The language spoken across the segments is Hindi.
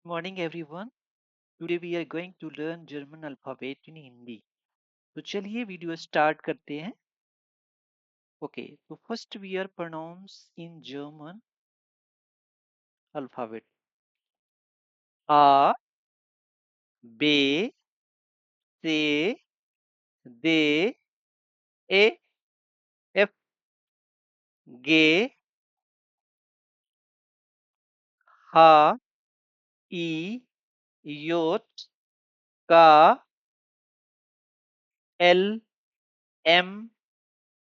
morning everyone. Today we are going to learn German alphabet in Hindi. तो चलिए वीडियो स्टार्ट करते हैं. Okay, so first we are pronounce in German alphabet. A, B, C, D, E, F, G, H, I, J, K, L, M,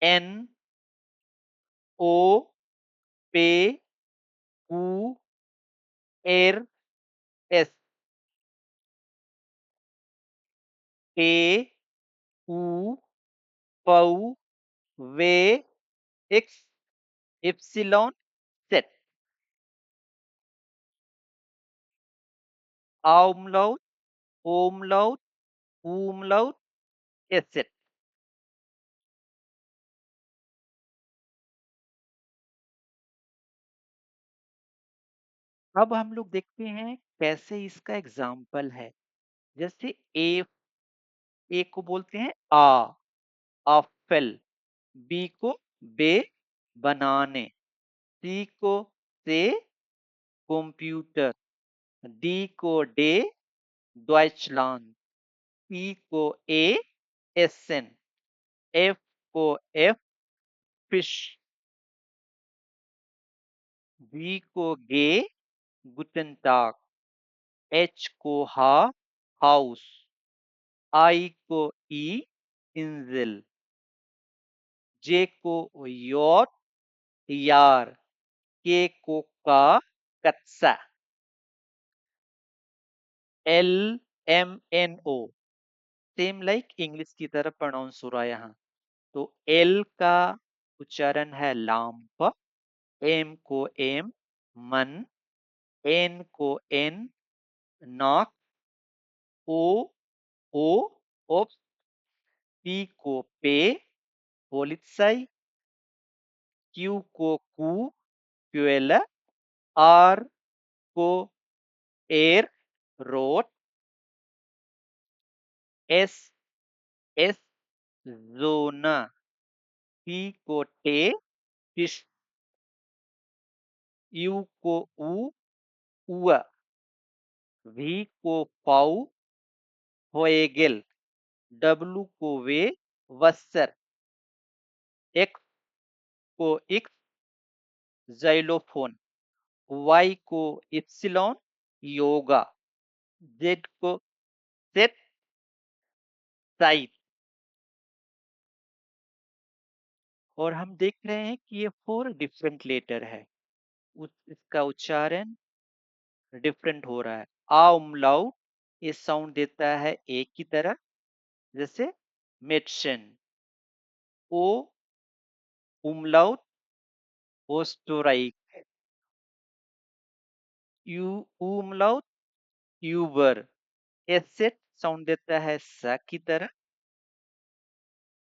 N, O, P, Q, R, S. A, U, V, W, X, Epsilon, Z. Umlaut, Umlaut, Umlaut, etc. अब हम लोग देखते हैं कैसे इसका एग्जाम्पल है. जैसे ए को बोलते हैं एप्पल. बी को बे, बनाने. सी को से, कंप्यूटर. डी को डे, डॉइचलैंड. ई को ए, एसन. एफ को एफ, फिश. जी को गे, गुटन टाक. एच को हाउस. आई को ई, इंजिल. जे को योर, यार. के को का, कत्सा. एल, एम, एन, ओ. सेम लाइक इंग्लिश की तरह प्रोनाउंस हो रहा है यहाँ. तो एल का उच्चारण है लाम्प. एम को एम, मन. एन को एन, नाक. ओ, ओ, ओप्स. पी को पे, पोलित्साई. क्यू को कू, क्यूएला. आर को एयर, रोड. एस, एस, जोना. टी को टे, फिश. यू को ऊ, उआ. वी को पाउ, होएगेल. डब्लू को वे, वस्सर. एक्स को इक्स, जाइलोफोन. वाई को इप्सिलॉन, योगा. जेड को सेट, साइट. और हम देख रहे हैं कि ये 4 डिफरेंट लेटर है. इसका उच्चारण डिफरेंट हो रहा है. आ उमलाउट ये साउंड देता है ए की तरह, जैसे मेडिसिन. ओ उमलाउट, ओस्टोराइक. यू उमलाउट, यूबर. एसेट साउंड देता है स की तरह.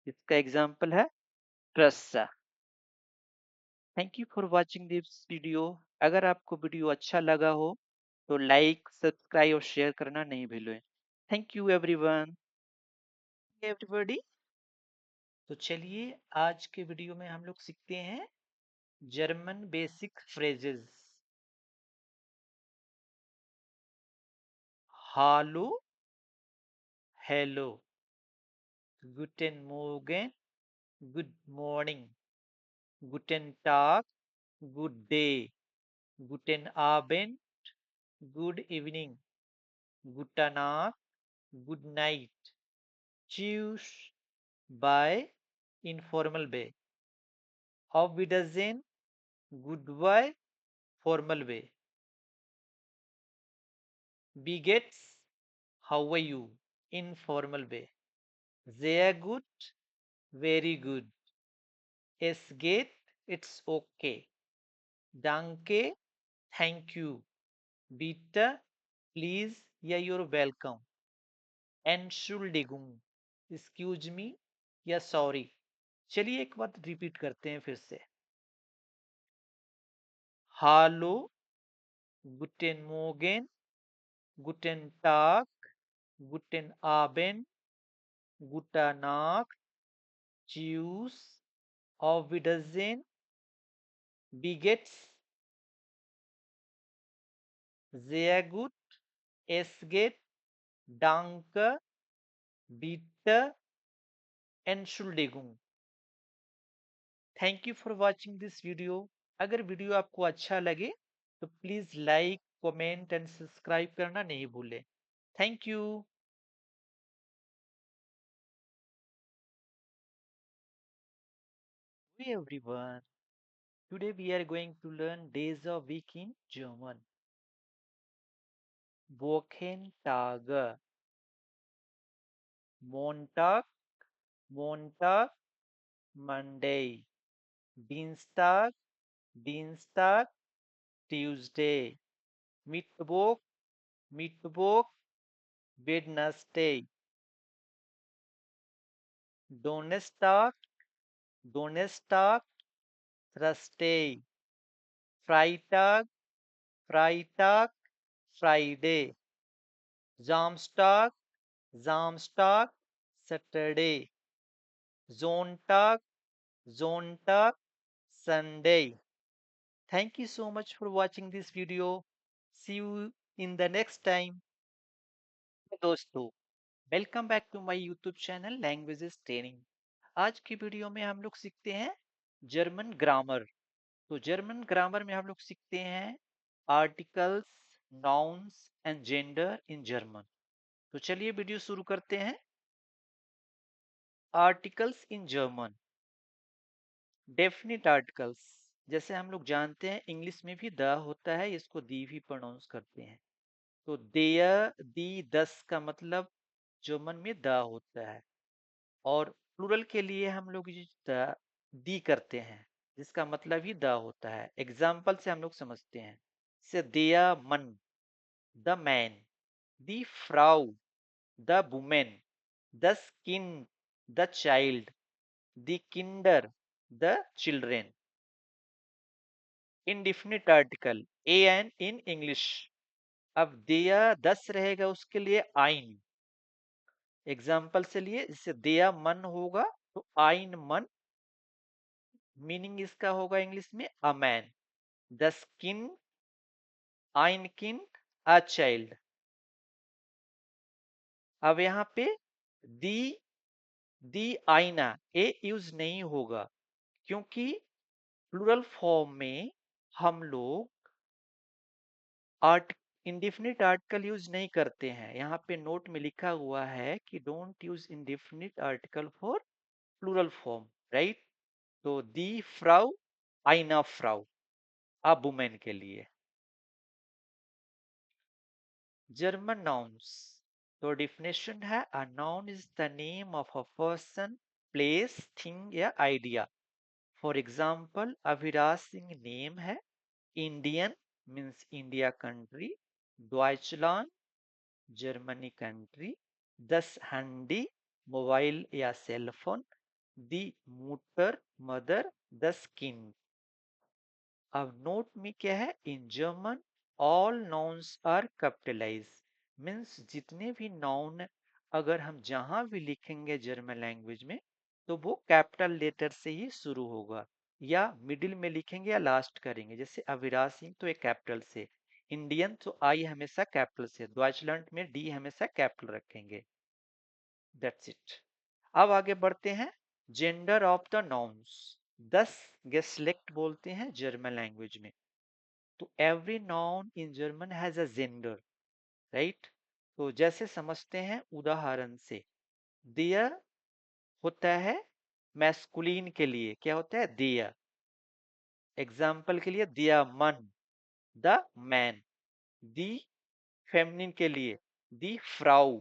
इसका एग्जाम्पल है ट्रस्सा. Thank you for watching this video. अगर आपको वीडियो अच्छा लगा हो तो लाइक, सब्सक्राइब और शेयर करना नहीं भूलें. Thank you everyone. एवरीबॉडी. तो चलिए आज के वीडियो में हम लोग सीखते हैं जर्मन बेसिक फ्रेजेस. हालो, हेलो. गुटेन मोर्गन, गुड मॉर्निंग. गुटेन टाग, गुड डे. गुटेन आबेंड, गुड इवनिंग. गुटा नाcht, good night. Tschüss, bye, informal way. Auf Wiedersehen, goodbye, formal way. Wie geht's? How are you? Informal way. Sehr gut, very good. Es geht, it's okay. Danke, thank you. Bitte, please, या you're welcome. Entschuldigung, excuse me या sorry. चलिए एक बात रिपीट करते हैं फिर से. Hallo, guten Morgen, गुटेन टाग, गुटेन आबेन, गुटा नाक, च्यूस, ऑविडजेन, बिगेट्स, जेगुट, एसगेट, डांक, बीट, एनशुल्डिगुंग। Thank you for watching this video. अगर वीडियो आपको अच्छा लगे तो please like, comment and subscribe करना नहीं भूलें। Thank you. Hey everyone, today we are going to learn days of week in German. Wochentage, Montag, Montag, Monday, Dienstag, Dienstag, Tuesday, Mittwoch, Mittwoch, Wednesday, Donnerstag, Donnerstag, Thursday, Freitag, Freitag, Friday, Samstag, Samstag, Saturday, Sonntag, Sonntag, Sunday. Thank you so much for watching this video. See you in the next time. दोस्तों, welcome back to my YouTube channel languages training. आज की वीडियो में हम लोग सीखते हैं जर्मन ग्रामर। तो जर्मन ग्रामर में हम लोग सीखते हैं articles, nouns and gender in German. तो चलिए वीडियो शुरू करते हैं। Articles in German. Definite articles, जैसे हम लोग जानते हैं इंग्लिश में भी द होता है, इसको दी भी प्रोनाउंस करते हैं। तो देयर, दी, दस का मतलब जर्मन में द होता है। और प्लूरल के लिए हम लोग द दी करते हैं, जिसका मतलब ही द होता है। एग्जाम्पल से हम लोग समझते हैं। से दिया मन, द मैन, दी फ्राउ, द वुमेन, द स्किन, द चाइल्ड, द किंडर, the children. Indefinite article a an in English. अब दिया 10 रहेगा, उसके लिए आइन। एग्जाम्पल से लिए, जैसे दिया मन होगा तो आइन मन, मीनिंग इसका होगा इंग्लिश में अ मैन। द स्किन, आइन किन, अ चाइल्ड। अब यहाँ पे दी आईना ए यूज नहीं होगा, क्योंकि प्लूरल फॉर्म में हम लोग आर्ट इंडिफिनिट आर्टिकल यूज नहीं करते हैं। यहाँ पे नोट में लिखा हुआ है कि don't use indefinite article for plural form, right. तो दी फ्राउ, आइना फ्राउ, अब वुमेन के लिए। German nouns. तो डिफिनेशन है, a noun is the name of a person, place, thing या idea. For example, Abhiraj Singh name है। Indian means India country. ड्वाइचलैंड जर्मनी कंट्री। दस हैंडी मोबाइल या सेल फोन। दी मुटर मदर। दस किन। अब नोट में क्या है, in German all nouns are capitalise. Means जितने भी नाउन अगर हम जहां भी लिखेंगे जर्मन लैंग्वेज में, तो वो कैपिटल लेटर से ही शुरू होगा, या मिडिल में लिखेंगे या लास्ट करेंगे। जैसे अविराज सिंह तो एक कैपिटल से, इंडियन तो आई हमेशा कैपिटल से, डॉइचलैंड में डी हमेशा कैपिटल रखेंगे। That's it. अब आगे बढ़ते हैं। Gender of the nouns. 10 गेस्लेक्ट बोलते हैं जर्मन लैंग्वेज में। तो every noun in German has a gender, right. तो जैसे समझते हैं उदाहरण से, दियर होता है मैस्कुलिन के लिए, क्या होता है, दिया। एग्जाम्पल के लिए, दिया मन, द मैन। दी फेमिनिन के लिए, दी फ्राउ,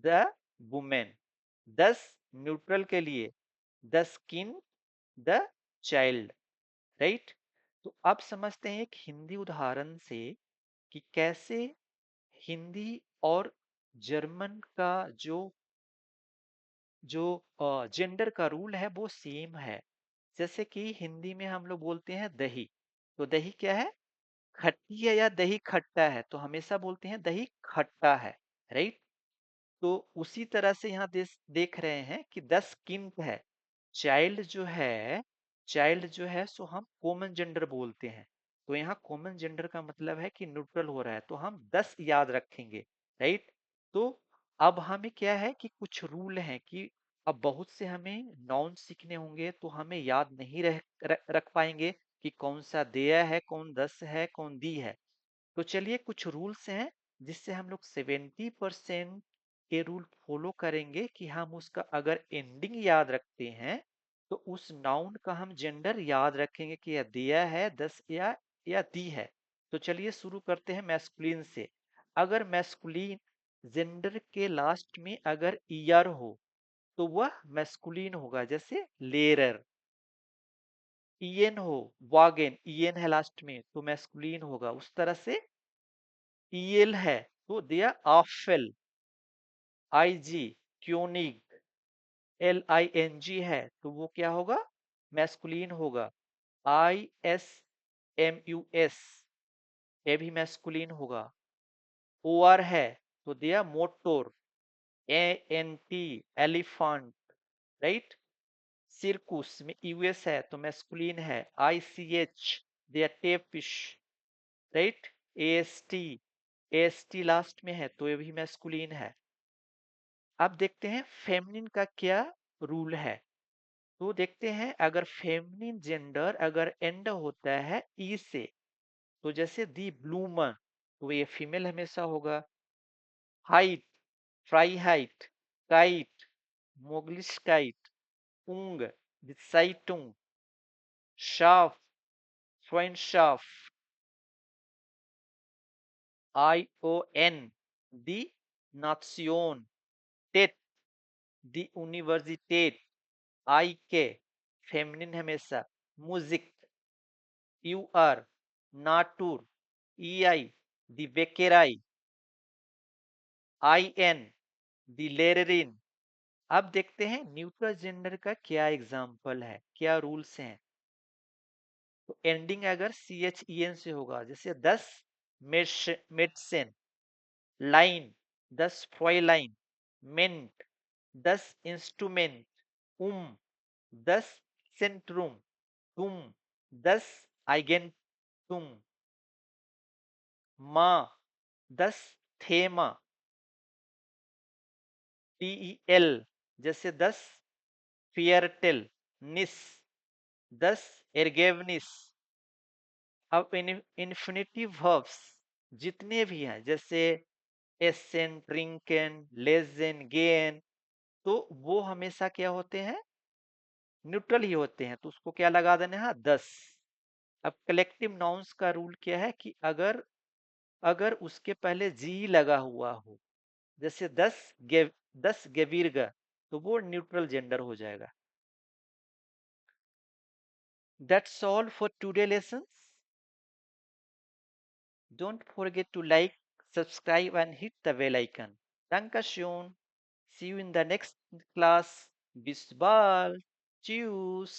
द वुमेन। दस न्यूट्रल के लिए, द स्किन, द चाइल्ड, राइट। तो अब समझते हैं एक हिंदी उदाहरण से कि कैसे हिंदी और जर्मन का जो जो जेंडर का रूल है वो सेम है। जैसे कि हिंदी में हम लोग बोलते हैं दही, तो दही क्या है, खट्टी है या दही खट्टा है, तो हमेशा बोलते हैं दही खट्टा है, राइट। तो उसी तरह से यहाँ देख रहे हैं कि 10 किंत है। चाइल्ड जो है, चाइल्ड जो है सो हम कॉमन जेंडर बोलते हैं। तो यहाँ कॉमन जेंडर का मतलब है कि न्यूट्रल हो रहा है, तो हम 10 याद रखेंगे, राइट। तो अब हमें क्या है कि कुछ रूल हैं कि अब बहुत से हमें नाउन सीखने होंगे, तो हमें याद नहीं रख पाएंगे कि कौन सा देया है, कौन 10 है, कौन दी है। तो चलिए कुछ रूल्स हैं जिससे हम लोग 70% के रूल फॉलो करेंगे कि हम उसका अगर एंडिंग याद रखते हैं तो उस नाउन का हम जेंडर याद रखेंगे कि यह दिया है, दस या दी है। तो चलिए शुरू करते हैं मैस्कुलिन से। अगर मैस्कुलिन जेंडर के लास्ट में अगर ईयर हो तो वह मैस्कुलिन होगा, जैसे लेरर। ईएन हो, वागेन, ईएन है लास्ट में तो मैस्कुलिन होगा। उस तरह से ईएल है तो दिया आफेल, आईजी क्योनिग, एल आई एन जी है तो वो क्या होगा, मैस्कुलिन होगा। I S M U S, ये भी मैस्कुलिन होगा। ओ आर है तो दिया मोटोर, A N T elephant, right. सिरकुस में यूएस है तो मैस्कुलिन है। आई सी एच दिया टेपिश, right. A S T last में है तो ये भी मैस्कुलिन है। अब देखते हैं फेमिनिन का क्या रूल है। तो देखते हैं अगर फेमिनिन जेंडर अगर एंड होता है ई से, तो जैसे दी ब्लूमर तो ये फीमेल हमेशा होगा। हाइट, फ्राई हाइट, काइट, मोगलिश काइट, उंग, साइटुंग, शाफ, स्वाइन शाफ, आई ओ एन, दी नात्सियोन, टेट, दी यूनिवर्सिटेट, आई के फेमिनिन हमेशा। म्यूजिक, यू आर, नाटूर, ई आई, दी बेकेराई, आई एन, दी लेरेरिन। अब देखते हैं न्यूट्रल जेंडर का क्या एग्जाम्पल है, क्या रूल्स हैं। तो एंडिंग अगर सी एच ई एन से होगा, जैसे 10 मेडिसिन, लाइन 10 फ्रॉइलाइन, मिंट 10 इंस्ट्रूमेंट, उम 10 सेंट्रूम, तुम 10 आइगेंटुम, माँ 10 थेमा, टीईएल जैसे 10 फियरटेल, निस 10 एर्गेवनिस। अब इन्फिनिटिव वर्ब्स जितने भी हैं, जैसे एसेन, ट्रिंकेन, लेजेन, गेन, तो वो हमेशा क्या होते हैं, न्यूट्रल ही होते हैं। तो उसको क्या लगा देना है, 10। अब कलेक्टिव नाउन्स का रूल क्या है कि अगर अगर उसके पहले जी लगा हुआ हो, जैसे 10 गेवीर्ग, तो वो न्यूट्रल जेंडर हो जाएगा। That's all for today lessons. Don't forget to like, subscribe and hit the bell icon. Dankeschön. See you in the next class. Bis bald. Tschüss.